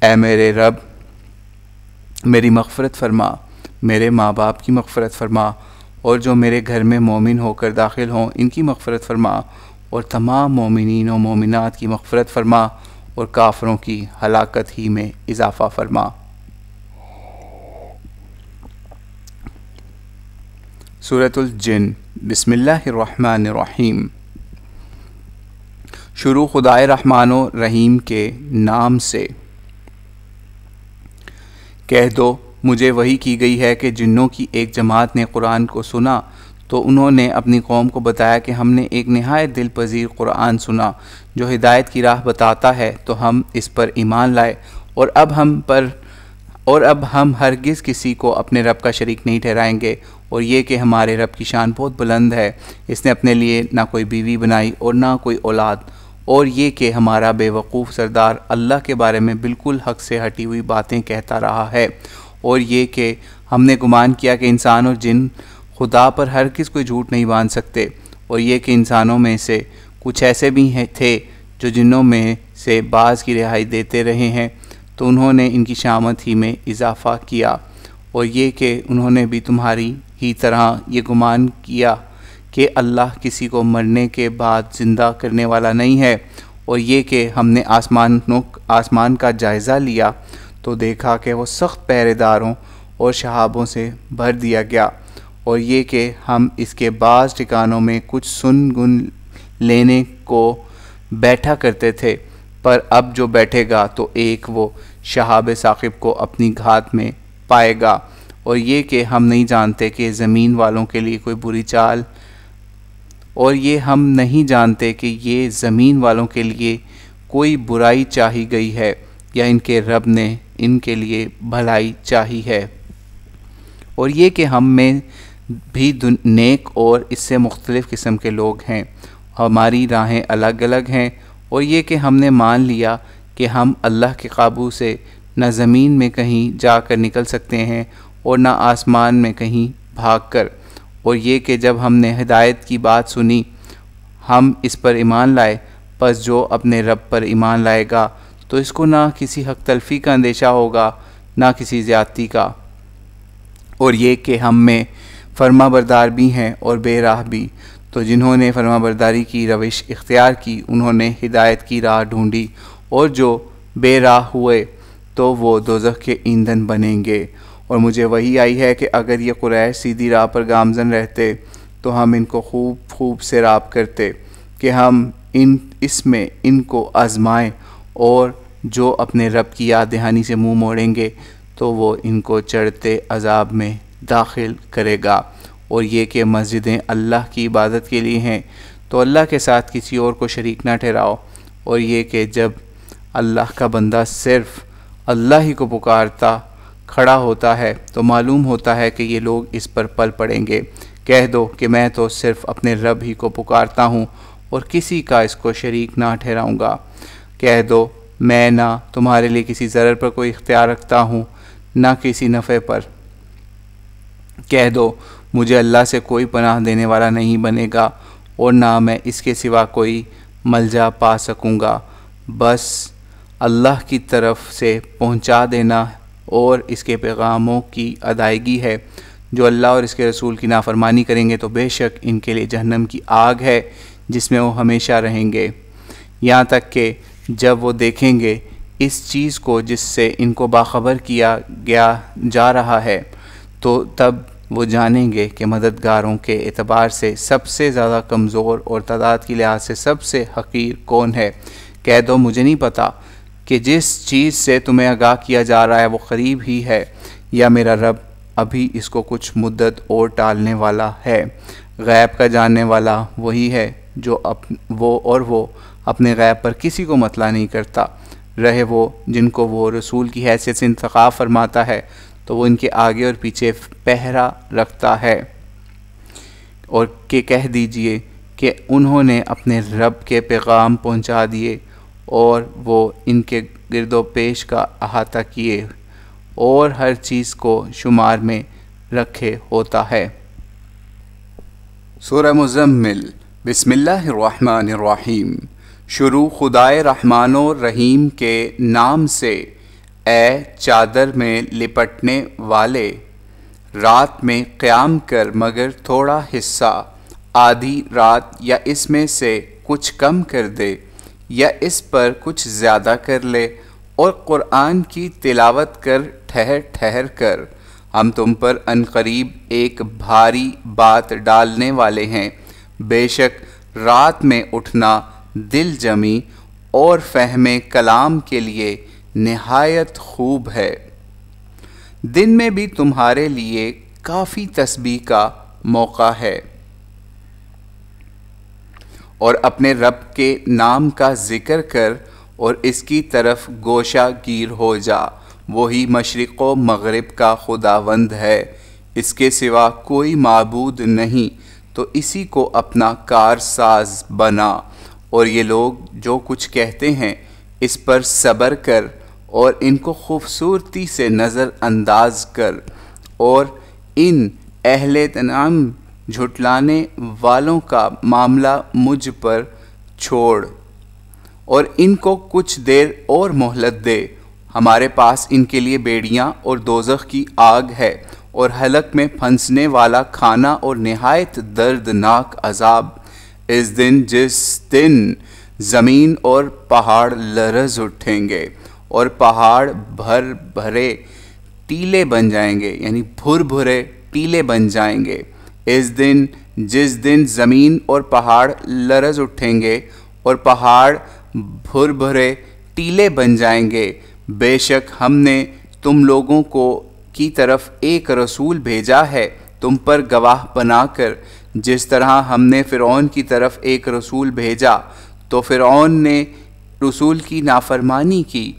اے میرے رب، میری مغفرت فرما، میرے ماں باپ کی مغفرت فرما، اور جو میرے گھر میں مومن ہو کر داخل ہوں ان کی مغفرت فرما، اور تمام مومنین و مومنات کی مغفرت فرما، اور کافروں کی ہلاکت ہی میں اضافہ فرما۔ سورۃ الجن۔ بسم اللہ الرحمن الرحیم۔ شروع خدائے رحمان و رحیم کے نام سے۔ کہہ دو مجھے وحی کی گئی ہے کہ جنوں کی ایک جماعت نے قرآن کو سنا تو انہوں نے اپنی قوم کو بتایا کہ ہم نے ایک نہایت دل پذیر قرآن سنا جو ہدایت کی راہ بتاتا ہے، تو ہم اس پر ایمان لائے اور اب ہم ہرگز کسی کو اپنے رب کا شریک نہیں ٹھہرائیں گے، اور یہ کہ ہمارے رب کی شان بہت بلند ہے، اس نے اپنے لیے نہ کوئی بیوی بنائی اور نہ کوئی اولاد، اور یہ کہ ہمارا بے وقوف سردار اللہ کے بارے میں بالکل حق سے ہٹی ہوئی باتیں کہتا رہا ہے، اور یہ کہ ہم نے گمان کیا کہ انسان اور جن خدا پر ہرگز کوئی جھوٹ نہیں باندھ سکتے، اور یہ کہ انسانوں میں سے کچھ ایسے بھی تھے جو جنوں میں سے بعض کی رہائی دیتے رہے ہیں، تو انہوں نے ان کی شامت ہی میں اضافہ کیا، اور یہ کہ انہوں نے بھی تمہاری ہی طرح یہ گمان کیا کہ اللہ کسی کو مرنے کے بعد زندہ کرنے والا نہیں ہے، اور یہ کہ ہم نے آسمان کا جائزہ لیا تو دیکھا کہ وہ سخت پہرے داروں اور شہابوں سے بھر دیا گیا، اور یہ کہ ہم اس کے بعض ٹھکانوں میں کچھ سن گن لینے کو بیٹھا کرتے تھے، پر اب جو بیٹھے گا تو ایک وہ شہاب ثاقب کو اپنی گھات میں پائے گا، اور یہ کہ ہم نہیں جانتے کہ زمین والوں کے لیے کوئی بری چال کوئی برائی چاہی گئی ہے یا ان کے رب نے ان کے لیے بھلائی چاہی ہے، اور یہ کہ ہم میں بھی نیک اور اس سے مختلف قسم کے لوگ ہیں، ہماری راہیں الگ الگ ہیں، اور یہ کہ ہم نے مان لیا کہ ہم اللہ کے قابو سے نہ زمین میں کہیں جا کر نکل سکتے ہیں اور نہ آسمان میں کہیں بھاگ کر، اور یہ کہ جب ہم نے ہدایت کی بات سنی ہم اس پر ایمان لائے، پس جو اپنے رب پر ایمان لائے گا تو اس کو نہ کسی حق تلفی کا اندیشہ ہوگا نہ کسی زیادتی کا، اور یہ کہ ہم میں فرما بردار بھی ہیں اور بے راہ بھی، تو جنہوں نے فرما برداری کی روش اختیار کی انہوں نے ہدایت کی راہ ڈھونڈی، اور جو بے راہ ہوئے تو وہ دوزخ کے ایندھن بنیں گے۔ اور مجھے وحی آئی ہے کہ اگر یہ قریش سیدھی راہ پر گامزن رہتے تو ہم ان کو خوب سیراب کرتے کہ ہم اس میں ان کو آزمائیں، اور جو اپنے رب کی یاد دہانی سے منہ موڑیں گے تو وہ ان کو چڑھتے عذاب میں داخل کرے گا، اور یہ کہ مسجدیں اللہ کی عبادت کے لیے ہیں تو اللہ کے ساتھ کسی اور کو شریک نہ ٹھہراؤ، اور یہ کہ جب اللہ کا بندہ صرف اللہ ہی کو پکارتا کھڑا ہوتا ہے تو معلوم ہوتا ہے کہ یہ لوگ اس پر پل پڑیں گے۔ کہہ دو کہ میں تو صرف اپنے رب ہی کو پکارتا ہوں اور کسی کا اس کو شریک نہ ٹھہراؤں گا۔ کہہ دو میں نہ تمہارے لیے کسی ضرر پر کوئی اختیار رکھتا ہوں نہ کسی نفع پر۔ کہہ دو مجھے اللہ سے کوئی پناہ دینے والا نہیں بنے گا اور نہ میں اس کے سوا کوئی ملجا پا سکوں گا، بس اللہ کی طرف سے پہنچا دینا اور اس کے پیغاموں کی ادائیگی ہے۔ جو اللہ اور اس کے رسول کی نافرمانی کریں گے تو بے شک ان کے لیے جہنم کی آگ ہے جس میں وہ ہمیشہ رہیں گے، یہاں تک کہ جب وہ دیکھیں گے اس چیز کو جس سے ان کو باخبر کیا گیا جا رہا ہے تو تب وہ جانیں گے کہ مددگاروں کے اعتبار سے سب سے زیادہ کمزور اور تعداد کی لحاظ سے سب سے حقیر کون ہے۔ کہہ دو مجھے نہیں پتا کہ جس چیز سے تمہیں آگاہ کیا جا رہا ہے وہ قریب ہی ہے یا میرا رب ابھی اس کو کچھ مدت اور ٹالنے والا ہے۔ غیب کا جاننے والا وہی ہے جو وہ اپنے غیب پر کسی کو مطلع نہیں کرتا، رہے وہ جن کو وہ رسول کی حیثیت سے انتخاب فرماتا ہے تو وہ ان کے آگے اور پیچھے پہرا رکھتا ہے، اور کہ کہہ دیجئے کہ انہوں نے اپنے رب کے پیغام پہنچا دیے اور وہ ان کے گرد و پیش کا احاطہ کیے اور ہر چیز کو شمار میں رکھے ہوتا ہے۔ سورہ مزمل، بسم اللہ الرحمن الرحیم۔ شروع خدائے رحمان و رحیم کے نام سے۔ اے چادر میں لپٹنے والے، رات میں قیام کر مگر تھوڑا حصہ، آدھی رات یا اس میں سے کچھ کم کر دے یا اس پر کچھ زیادہ کر لے، اور قرآن کی تلاوت کر ٹھہر ٹھہر کر، ہم تم پر عنقریب ایک بھاری بات ڈالنے والے ہیں۔ بے شک رات میں اٹھنا دل جمی اور فہم کلام کے لیے نہایت خوب ہے۔ دن میں بھی تمہارے لیے کافی تسبیح کا موقع ہے، اور اپنے رب کے نام کا ذکر کر اور اس کی طرف گوشہ گیر ہو جا۔ وہی مشرق و مغرب کا خداوند ہے، اس کے سوا کوئی معبود نہیں، تو اسی کو اپنا کارساز بنا۔ اور یہ لوگ جو کچھ کہتے ہیں اس پر صبر کر اور ان کو خوبصورتی سے نظر انداز کر، اور ان اہل تنعیم جھٹلانے والوں کا معاملہ مجھ پر چھوڑ، اور ان کو کچھ دیر اور مہلت دے۔ ہمارے پاس ان کے لیے بیڑیاں اور دوزخ کی آگ ہے، اور حلق میں پھنسنے والا کھانا اور نہایت دردناک عذاب۔ اس دن جس دن زمین اور پہاڑ لرز اٹھیں گے اور پہاڑ بھر بھرے ٹیلے بن جائیں گے، یعنی بھر بھرے ٹیلے بن جائیں گے۔ اس دن جس دن زمین اور پہاڑ لرز اٹھیں گے اور پہاڑ بھر بھرے ٹیلے بن جائیں گے، بے شک ہم نے تم لوگوں کی طرف ایک رسول بھیجا ہے تم پر گواہ بنا کر، جس طرح ہم نے فرعون کی طرف ایک رسول بھیجا تو فرعون نے رسول کی نافرمانی کی،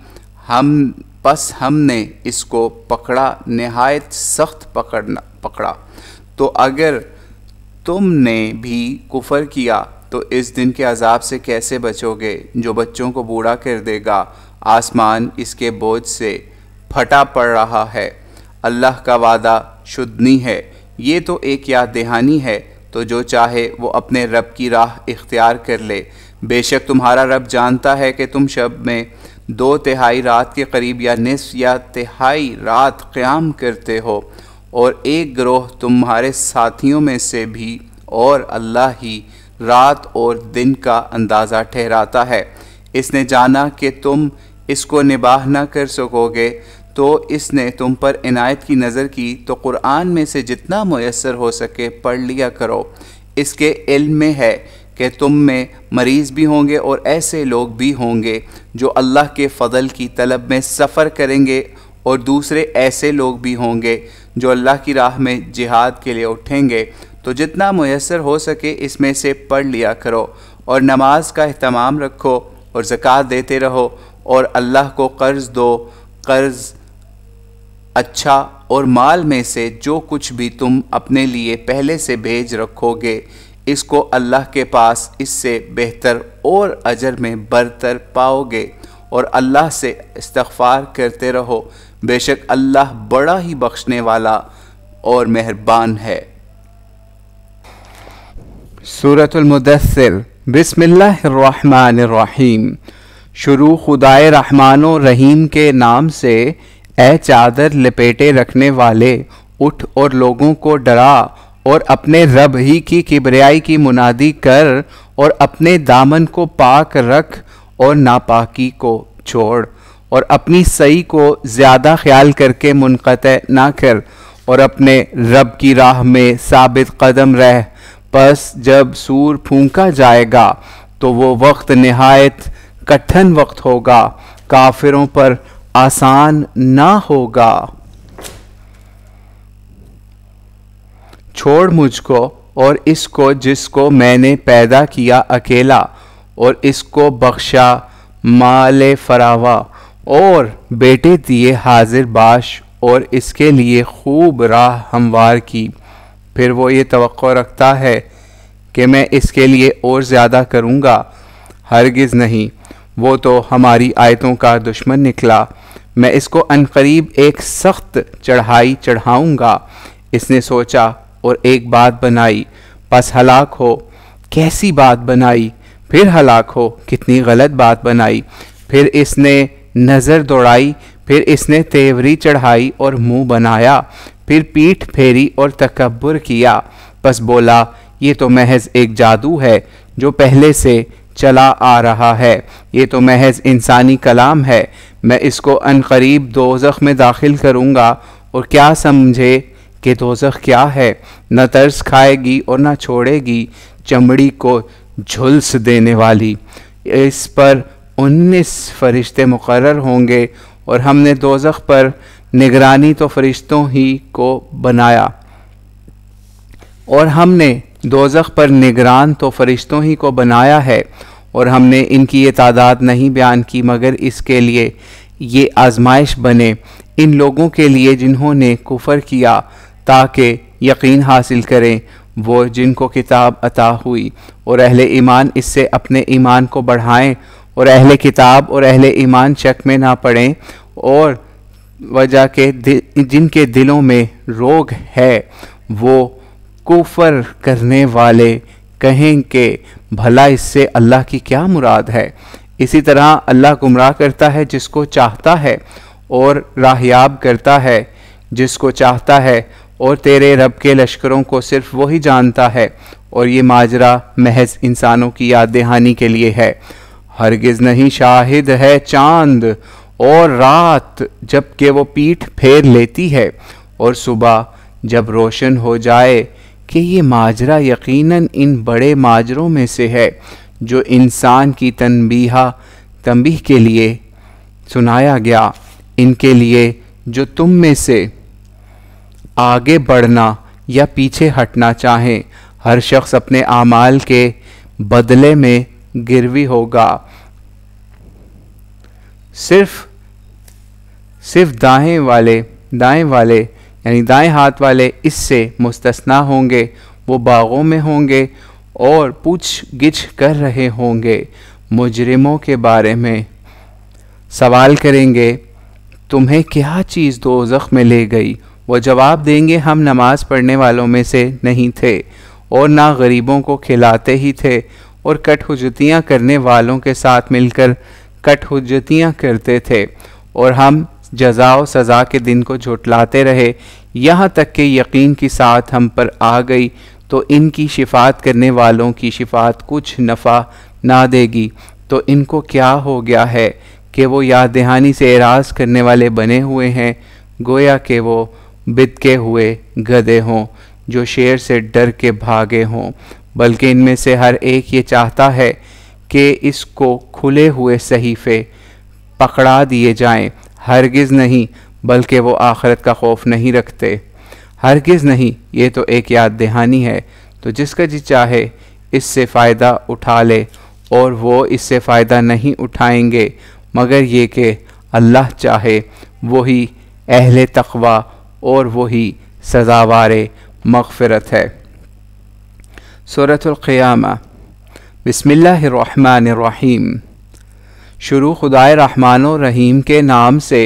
ہم نے اس کو پکڑا، نہایت سخت پکڑا۔ تو اگر تم نے بھی کفر کیا تو اس دن کے عذاب سے کیسے بچو گے جو بچوں کو بوڑھا کر دے گا۔ آسمان اس کے بوجھ سے پھٹا پڑ رہا ہے، اللہ کا وعدہ شدنی ہے۔ یہ تو ایک یاد دہانی ہے، تو جو چاہے وہ اپنے رب کی راہ اختیار کر لے۔ بے شک تمہارا رب جانتا ہے کہ تم شب میں 2/3 رات کے قریب یا نصف یا تہائی رات قیام کرتے ہو، اور ایک گروہ تمہارے ساتھیوں میں سے بھی، اور اللہ ہی رات اور دن کا اندازہ ٹھہراتا ہے۔ اس نے جانا کہ تم اس کو نباہ نہ کر سکو گے، تو اس نے تم پر عنایت کی نظر کی، تو قرآن میں سے جتنا میسر ہو سکے پڑھ لیا کرو۔ اس کے علم میں ہے کہ تم میں مریض بھی ہوں گے اور ایسے لوگ بھی ہوں گے جو اللہ کے فضل کی طلب میں سفر کریں گے، اور دوسرے ایسے لوگ بھی ہوں گے جو اللہ کی راہ میں جہاد کے لیے اٹھیں گے۔ تو جتنا میسر ہو سکے اس میں سے پڑھ لیا کرو، اور نماز کا اہتمام رکھو اور زکوٰۃ دیتے رہو، اور اللہ کو قرض دو، قرض اچھا، اور مال میں سے جو کچھ بھی تم اپنے لیے پہلے سے بھیج رکھو گے اس کو اللہ کے پاس اس سے بہتر اور اجر میں برتر پاؤ گے، اور اللہ سے استغفار کرتے رہو، بے شک اللہ بڑا ہی بخشنے والا اور مہربان ہے۔ سورۃ المدثر۔ بسم اللہ الرحمن الرحیم۔ شروع خدائے رحمان و رحیم کے نام سے۔ اے چادر لپیٹے رکھنے والے، اٹھ اور لوگوں کو ڈرا، اور اپنے رب ہی کی کبریائی کی منادی کر، اور اپنے دامن کو پاک رکھ اور ناپاکی کو چھوڑ، اور اپنی صحیح کو زیادہ خیال کر کے منقطع نہ کر، اور اپنے رب کی راہ میں ثابت قدم رہ۔ پس جب سور پھونکا جائے گا تو وہ وقت نہایت کٹھن وقت ہوگا، کافروں پر آسان نہ ہوگا۔ چھوڑ مجھ کو اور اس کو جس کو میں نے پیدا کیا اکیلا، اور اس کو بخشا مال فراوا، اور بیٹے دیے حاضر باش، اور اس کے لیے خوب راہ ہموار کی۔ پھر وہ یہ توقع رکھتا ہے کہ میں اس کے لیے اور زیادہ کروں گا، ہرگز نہیں، وہ تو ہماری آیتوں کا دشمن نکلا۔ میں اس کو عنقریب ایک سخت چڑھائی چڑھاؤں گا۔ اس نے سوچا اور ایک بات بنائی، پس ہلاک ہو۔ کیسی بات بنائی؟ پھر ہلاک ہو، کتنی غلط بات بنائی۔ پھر اس نے نظر دوڑائی، پھر اس نے تیوری چڑھائی اور منہ بنایا، پھر پیٹھ پھیری اور تکبر کیا، پس بولا یہ تو محض ایک جادو ہے جو پہلے سے چلا آ رہا ہے، یہ تو محض انسانی کلام ہے، میں اس کو عنقریب دوزخ میں داخل کروں گا، اور کیا سمجھے کہ دوزخ کیا ہے؟ نہ ترس کھائے گی اور نہ چھوڑے گی، چمڑی کو جھلس دینے والی۔ اس پر 19 فرشتے مقرر ہوں گے، اور ہم نے دوزخ پر نگرانی تو فرشتوں ہی کو بنایا، اور ہم نے دوزخ پر نگران تو فرشتوں ہی کو بنایا ہے، اور ہم نے ان کی یہ تعداد نہیں بیان کی مگر اس کے لیے یہ آزمائش بنے ان لوگوں کے لیے جنہوں نے کفر کیا، تاکہ یقین حاصل کریں وہ جن کو کتاب عطا ہوئی، اور اہل ایمان اس سے اپنے ایمان کو بڑھائیں، اور اہل کتاب اور اہل ایمان شک میں نہ پڑیں، اور وجہ کہ جن کے دلوں میں روگ ہے وہ کفر کرنے والے کہیں کہ بھلا اس سے اللہ کی کیا مراد ہے۔ اسی طرح اللہ گمراہ کرتا ہے جس کو چاہتا ہے، اور راہیاب کرتا ہے جس کو چاہتا ہے، اور تیرے رب کے لشکروں کو صرف وہی جانتا ہے، اور یہ ماجرا محض انسانوں کی یاد دہانی کے لیے ہے۔ ہرگز نہیں شاہد ہے چاند اور رات جب کہ وہ پیٹھ پھیر لیتی ہے، اور صبح جب روشن ہو جائے، کہ یہ ماجرا یقیناً ان بڑے ماجروں میں سے ہے جو انسان کی تنبیہ کے لیے سنایا گیا، ان کے لیے جو تم میں سے آگے بڑھنا یا پیچھے ہٹنا چاہیں، ہر شخص اپنے اعمال کے بدلے میں گروی ہوگا، صرف دائیں والے یعنی دائیں ہاتھ والے اس سے مستثنا ہوں گے، وہ باغوں میں ہوں گے اور پوچھ گچھ کر رہے ہوں گے، مجرموں کے بارے میں سوال کریں گے تمہیں کیا چیز دوزخ میں لے گئی؟ وہ جواب دیں گے ہم نماز پڑھنے والوں میں سے نہیں تھے، اور نہ غریبوں کو کھلاتے ہی تھے، اور کٹ حجتیاں کرنے والوں کے ساتھ مل کر کٹ حجتیاں کرتے تھے، اور ہم جزا و سزا کے دن کو جھٹلاتے رہے، یہاں تک کہ یقین کی ساتھ ہم پر آ گئی تو ان کی شفاعت کرنے والوں کی شفاعت کچھ نفع نہ دے گی۔ تو ان کو کیا ہو گیا ہے کہ وہ یاد دہانی سے اعراض کرنے والے بنے ہوئے ہیں، گویا کہ وہ بدکے ہوئے گدھے ہوں جو شیر سے ڈر کے بھاگے ہوں، بلکہ ان میں سے ہر ایک یہ چاہتا ہے کہ اس کو کھلے ہوئے صحیفے پکڑا دیے جائیں، ہرگز نہیں، بلکہ وہ آخرت کا خوف نہیں رکھتے، ہرگز نہیں، یہ تو ایک یاد دہانی ہے، تو جس کا جی چاہے اس سے فائدہ اٹھا لے، اور وہ اس سے فائدہ نہیں اٹھائیں گے مگر یہ کہ اللہ چاہے، وہی اہل تقوی اور وہی سزاوار مغفرت ہے۔ سورۃ القیامہ۔ بسم اللہ الرحمن الرحیم۔ شروع خدائے رحمان و رحیم کے نام سے،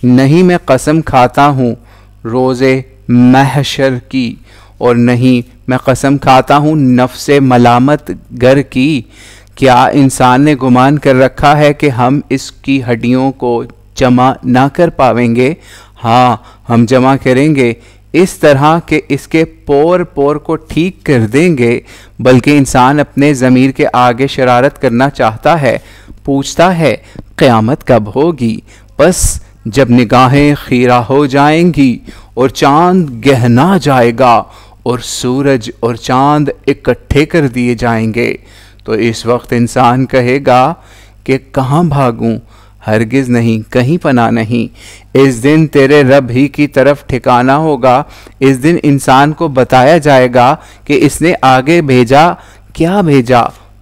نہیں میں قسم کھاتا ہوں روز محشر کی، اور نہیں میں قسم کھاتا ہوں نفس ملامت گر کی۔ کیا انسان نے گمان کر رکھا ہے کہ ہم اس کی ہڈیوں کو جمع نہ کر پاویں گے؟ ہاں، ہم جمع کریں گے، اس طرح کہ اس کے پور پور کو ٹھیک کر دیں گے، بلکہ انسان اپنے ضمیر کے آگے شرارت کرنا چاہتا ہے، پوچھتا ہے قیامت کب ہوگی؟ بس جب نگاہیں خیرہ ہو جائیں گی اور چاند گہنا جائے گا اور سورج اور چاند اکٹھے کر دیے جائیں گے، تو اس وقت انسان کہے گا کہ کہاں بھاگوں؟ ہرگز نہیں، کہیں پناہ نہیں۔ اس دن تیرے رب ہی کی طرف ٹھکانا ہوگا۔ اس دن انسان کو بتایا جائے گا کہ اس نے آگے بھیجا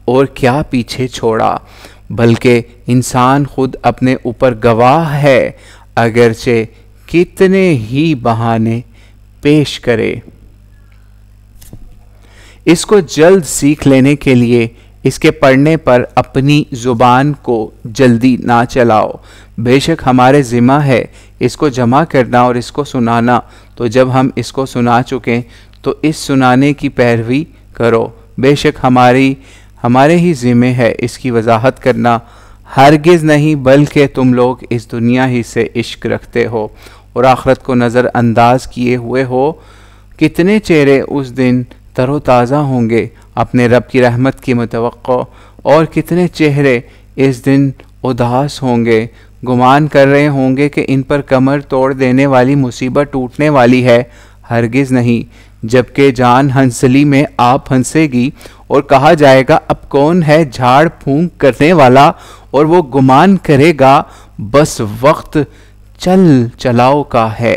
اور کیا پیچھے چھوڑا، بلکہ انسان خود اپنے اوپر گواہ ہے، اگرچہ کتنے ہی بہانے پیش کرے۔ اس کو جلد سیکھ لینے کے لیے اس کے پڑھنے پر اپنی زبان کو جلدی نہ چلاؤ، بے شک ہمارے ذمہ ہے اس کو جمع کرنا اور اس کو سنانا، تو جب ہم اس کو سنا چکیں تو اس سنانے کی پیروی کرو، بے شک ہمارے ہی ذمہ ہے اس کی وضاحت کرنا۔ ہرگز نہیں، بلکہ تم لوگ اس دنیا ہی سے عشق رکھتے ہو اور آخرت کو نظر انداز کیے ہوئے ہو۔ کتنے چہرے اس دن تر و تازہ ہوں گے اپنے رب کی رحمت کی متوقع، اور کتنے چہرے اس دن اداس ہوں گے، گمان کر رہے ہوں گے کہ ان پر کمر توڑ دینے والی مصیبت ٹوٹنے والی ہے۔ ہرگز نہیں، جبکہ جان ہنسلی میں آپ ہنسے گی اور کہا جائے گا اب کون ہے جھاڑ پھونک کرنے والا، اور وہ گمان کرے گا بس وقت چل چلاؤ کا ہے،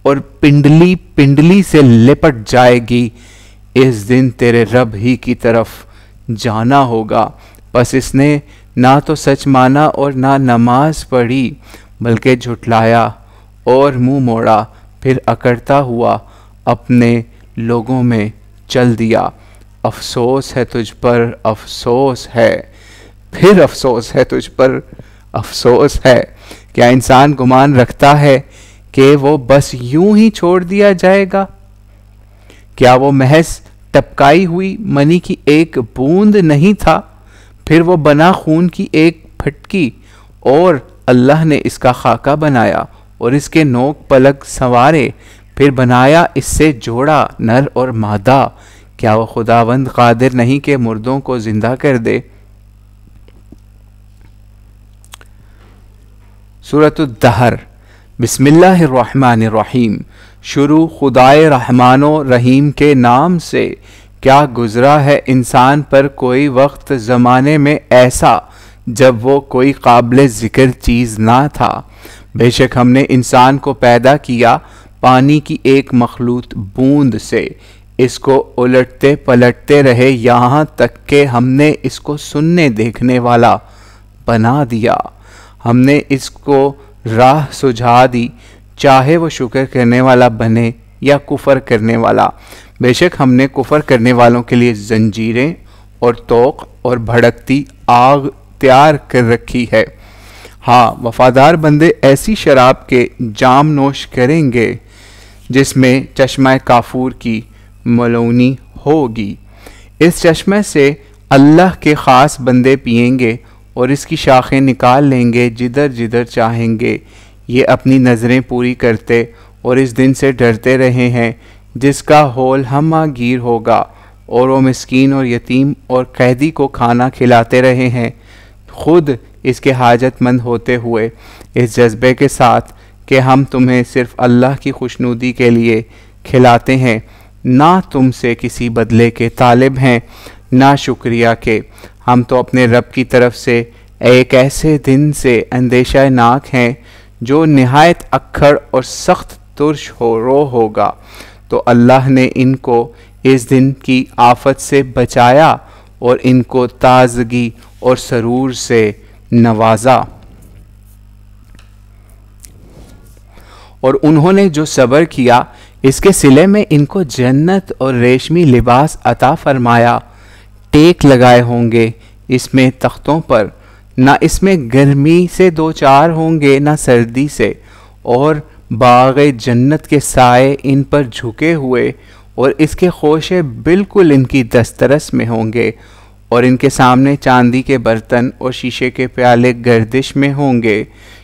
اور پنڈلی پنڈلی سے لپٹ جائے گی۔ اس دن تیرے رب ہی کی طرف جانا ہوگا۔ پس اس نے نہ تو سچ مانا اور نہ نماز پڑھی، بلکہ جھٹلایا اور منہ موڑا، پھر اکڑتا ہوا اپنے لوگوں میں چل دیا۔ افسوس ہے تجھ پر، افسوس ہے، پھر افسوس ہے تجھ پر، افسوس ہے۔ کیا انسان گمان رکھتا ہے کہ وہ بس یوں ہی چھوڑ دیا جائے گا؟ کیا وہ محض ٹپکائی ہوئی منی کی ایک بوند نہیں تھا؟ پھر وہ بنا خون کی ایک پھٹکی، اور اللہ نے اس کا خاکہ بنایا اور اس کے نوک پلک سنوارے، پھر بنایا اس سے جوڑا نر اور مادہ۔ کیا وہ خداوند قادر نہیں کہ مردوں کو زندہ کر دے؟ سورۃ الدہر۔ بسم اللہ الرحمن الرحیم۔ شروع خدائے رحمان و رحیم کے نام سے۔ کیا گزرا ہے انسان پر کوئی وقت زمانے میں ایسا جب وہ کوئی قابل ذکر چیز نہ تھا؟ بے شک ہم نے انسان کو پیدا کیا پانی کی ایک مخلوط بوند سے، اس کو الٹتے پلٹتے رہے یہاں تک کہ ہم نے اس کو سننے دیکھنے والا بنا دیا۔ ہم نے اس کو راہ سجھا دی، چاہے وہ شکر کرنے والا بنے یا کفر کرنے والا۔ بے شک ہم نے کفر کرنے والوں کے لیے زنجیریں اور طوق اور بھڑکتی آگ تیار کر رکھی ہے۔ ہاں، وفادار بندے ایسی شراب کے جام نوش کریں گے جس میں چشمہ کافور کی ملونی ہوگی۔ اس چشمے سے اللہ کے خاص بندے پئیں گے اور اس کی شاخیں نکال لیں گے جدھر جدھر چاہیں گے۔ یہ اپنی نظریں پوری کرتے اور اس دن سے ڈرتے رہے ہیں جس کا ہول ہمہ گیر ہوگا، اور وہ مسکین اور یتیم اور قیدی کو کھانا کھلاتے رہے ہیں، خود اس کے حاجت مند ہوتے ہوئے، اس جذبے کے ساتھ کہ ہم تمہیں صرف اللہ کی خوشنودی کے لیے کھلاتے ہیں، نہ تم سے کسی بدلے کے طالب ہیں نہ شکریہ کے۔ ہم تو اپنے رب کی طرف سے ایک ایسے دن سے اندیشہ ناک ہیں جو نہایت اکھڑ اور سخت ترش رو ہوگا۔ تو اللہ نے ان کو اس دن کی آفت سے بچایا اور ان کو تازگی اور سرور سے نوازا۔ اور انہوں نے جو صبر کیا اس کے صلے میں ان کو جنت اور ریشمی لباس عطا فرمایا۔ ٹیک لگائے ہوں گے اس میں تختوں پر، نہ اس میں گرمی سے دوچار ہوں گے نہ سردی سے، اور باغ جنت کے سائے ان پر جھکے ہوئے، اور اس کے خوشے بالکل ان کی دسترس میں ہوں گے، اور ان کے سامنے چاندی کے برتن اور شیشے کے پیالے گردش میں ہوں گے۔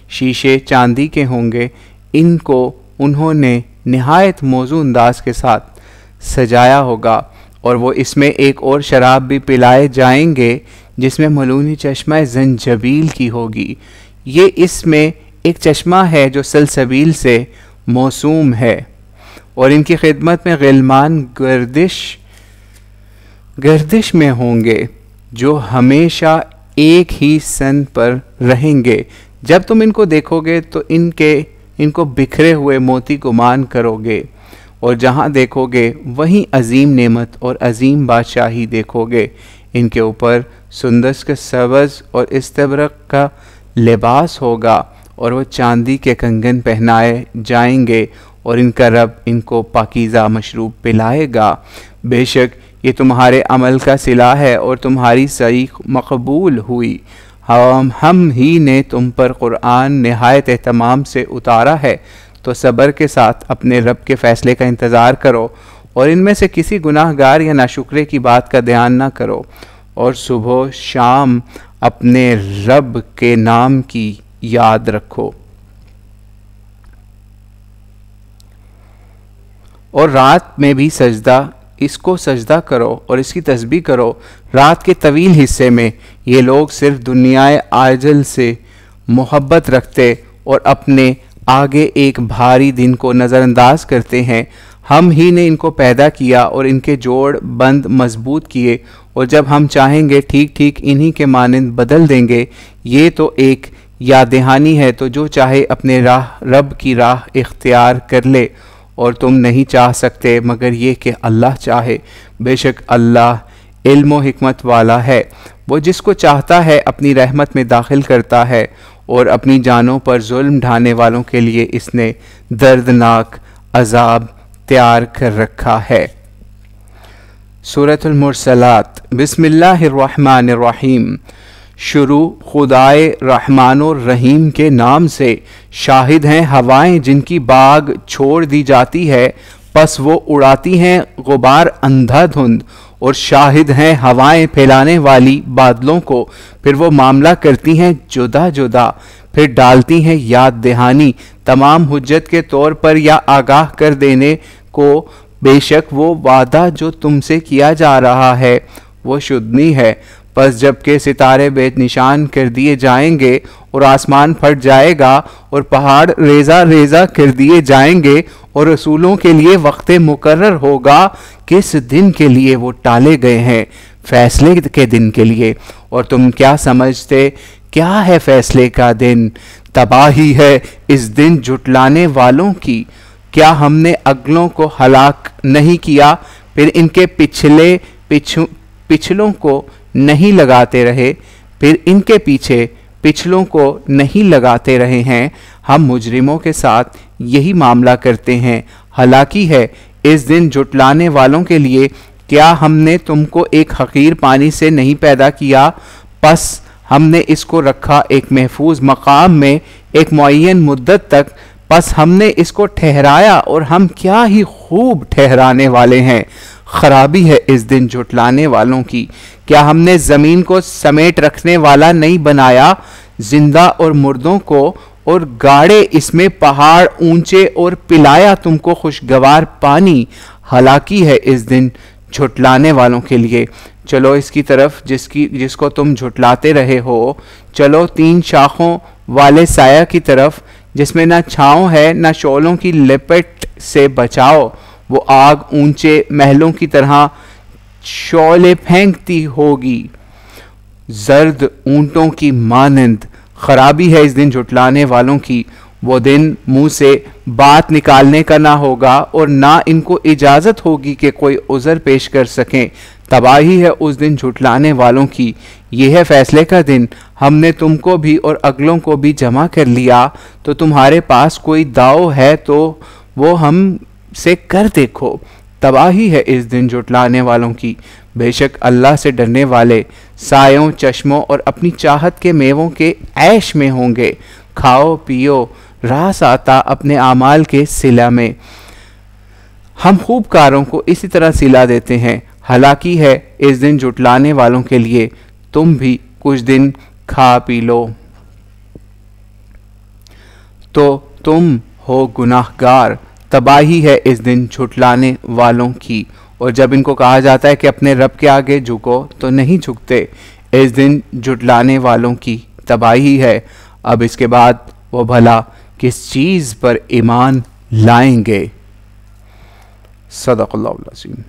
شیشے چاندی کے ہوں گے، ان کو انہوں نے نہایت موزوں انداز کے ساتھ سجایا ہوگا، اور وہ اس میں ایک اور شراب بھی پلائے جائیں گے جس میں ملونی چشمہ زنجبیل کی ہوگی۔ یہ اس میں ایک چشمہ ہے جو سلسبیل سے موسوم ہے، اور ان کی خدمت میں غلمان گردش میں ہوں گے جو ہمیشہ ایک ہی سن پر رہیں گے۔ جب تم ان کو دیکھو گے تو ان کو بکھرے ہوئے موتی گمان کرو گے، اور جہاں دیکھو گے وہیں عظیم نعمت اور عظیم بادشاہی دیکھو گے۔ ان کے اوپر سندس کا سبز اور استبرق کا لباس ہوگا، اور وہ چاندی کے کنگن پہنائے جائیں گے، اور ان کا رب ان کو پاکیزہ مشروب پلائے گا۔ بے شک یہ تمہارے عمل کا صلہ ہے اور تمہاری سعی مقبول ہوئی۔ ہم ہی نے تم پر قرآن نہایت اہتمام سے اتارا ہے، تو صبر کے ساتھ اپنے رب کے فیصلے کا انتظار کرو، اور ان میں سے کسی گناہ گار یا ناشکرے کی بات کا دھیان نہ کرو، اور صبح و شام اپنے رب کے نام کی یاد رکھو، اور رات میں بھی اس کو سجدہ کرو اور اس کی تسبیح کرو۔ رات کے طویل حصے میں یہ لوگ صرف دنیائے عاجل سے محبت رکھتے اور اپنے آگے ایک بھاری دن کو نظر انداز کرتے ہیں۔ ہم ہی نے ان کو پیدا کیا اور ان کے جوڑ بند مضبوط کیے، اور جب ہم چاہیں گے ٹھیک ٹھیک انہی کے مانند بدل دیں گے۔ یہ تو ایک یاد دہانی ہے، تو جو چاہے اپنے رب کی راہ اختیار کر لے، اور تم نہیں چاہ سکتے مگر یہ کہ اللہ چاہے۔ بے شک اللہ علم و حکمت والا ہے، وہ جس کو چاہتا ہے اپنی رحمت میں داخل کرتا ہے، اور اپنی جانوں پر ظلم ڈھانے والوں کے لیے اس نے دردناک عذاب تیار کر رکھا ہے۔ سورۃ المرسلات۔ بسم اللہ الرحمن الرحیم۔ شروع خدائے رحمان الرحیم کے نام سے۔ شاہد ہیں ہوائیں جن کی باغ چھوڑ دی جاتی ہے، پس وہ اڑاتی ہیں غبار اندھا دھند، اور شاہد ہیں ہوائیں پھیلانے والی بادلوں کو، پھر وہ معاملہ کرتی ہیں جدا جدا، پھر ڈالتی ہیں یاد دہانی تمام حجت کے طور پر یا آگاہ کر دینے کو۔ بے شک وہ وعدہ جو تم سے کیا جا رہا ہے وہ شدنی ہے۔ پس جب کہ ستارے بے نشان کر دیے جائیں گے، اور آسمان پھٹ جائے گا، اور پہاڑ ریزہ ریزہ کر دیے جائیں گے، اور رسولوں کے لیے وقت مقرر ہوگا، کس دن کے لیے وہ ٹالے گئے ہیں، فیصلے کے دن کے لیے۔ اور تم کیا سمجھتے کیا ہے فیصلے کا دن؟ تباہی ہے اس دن جھٹلانے والوں کی۔ کیا ہم نے اگلوں کو ہلاک نہیں کیا، پھر ان کے پچھلوں کو نہیں لگاتے رہے، پھر ان کے پیچھے پچھلوں کو نہیں لگاتے رہے ہیں۔ ہم مجرموں کے ساتھ یہی معاملہ کرتے ہیں۔ ہلاکی ہے اس دن جھٹلانے والوں کے لیے۔ کیا ہم نے تم کو ایک حقیر پانی سے نہیں پیدا کیا، پس ہم نے اس کو رکھا ایک محفوظ مقام میں ایک معین مدت تک، پس ہم نے اس کو ٹھہرایا، اور ہم کیا ہی خوب ٹھہرانے والے ہیں۔ خرابی ہے اس دن جھٹلانے والوں کی۔ کیا ہم نے زمین کو سمیٹ رکھنے والا نہیں بنایا، زندہ اور مردوں کو، اور گاڑے اس میں پہاڑ اونچے، اور پلایا تم کو خوشگوار پانی۔ ہلاکی ہے اس دن جھٹلانے والوں کے لیے۔ چلو اس کی طرف جس کو تم جھٹلاتے رہے ہو، چلو 3 شاخوں والے سایہ کی طرف، جس میں نہ چھاؤں ہے نہ شعلوں کی لپٹ سے بچاؤ۔ وہ آگ اونچے محلوں کی طرح شعلے پھینکتی ہوگی، زرد اونٹوں کی مانند۔ خرابی ہے اس دن جھٹلانے والوں کی۔ وہ دن منہ سے بات نکالنے کا نہ ہوگا، اور نہ ان کو اجازت ہوگی کہ کوئی عذر پیش کر سکیں۔ تباہی ہے اس دن جھٹلانے والوں کی۔ یہ ہے فیصلے کا دن۔ ہم نے تم کو بھی اور اگلوں کو بھی جمع کر لیا، تو تمہارے پاس کوئی داؤ ہے تو وہ ہم سے کر دیکھو۔ تباہی ہے اس دن جھٹلانے والوں کی۔ بے شک اللہ سے ڈرنے والے سایوں، چشموں اور اپنی چاہت کے میووں کے عیش میں ہوں گے۔ کھاؤ پیو، راس آتا اپنے اعمال کے صلہ میں۔ ہم خوب کاروں کو اسی طرح صلہ دیتے ہیں۔ ہلاکی ہے اس دن جھٹلانے والوں کے لیے۔ تم بھی کچھ دن کھا پی لو تو تم ہو گناہ گار۔ تباہی ہے اس دن جھٹلانے والوں کی۔ اور جب ان کو کہا جاتا ہے کہ اپنے رب کے آگے جھکو تو نہیں جھکتے۔ اس دن جھٹلانے والوں کی تباہی ہے۔ اب اس کے بعد وہ بھلا کس چیز پر ایمان لائیں گے؟ صدق اللہ العظیم۔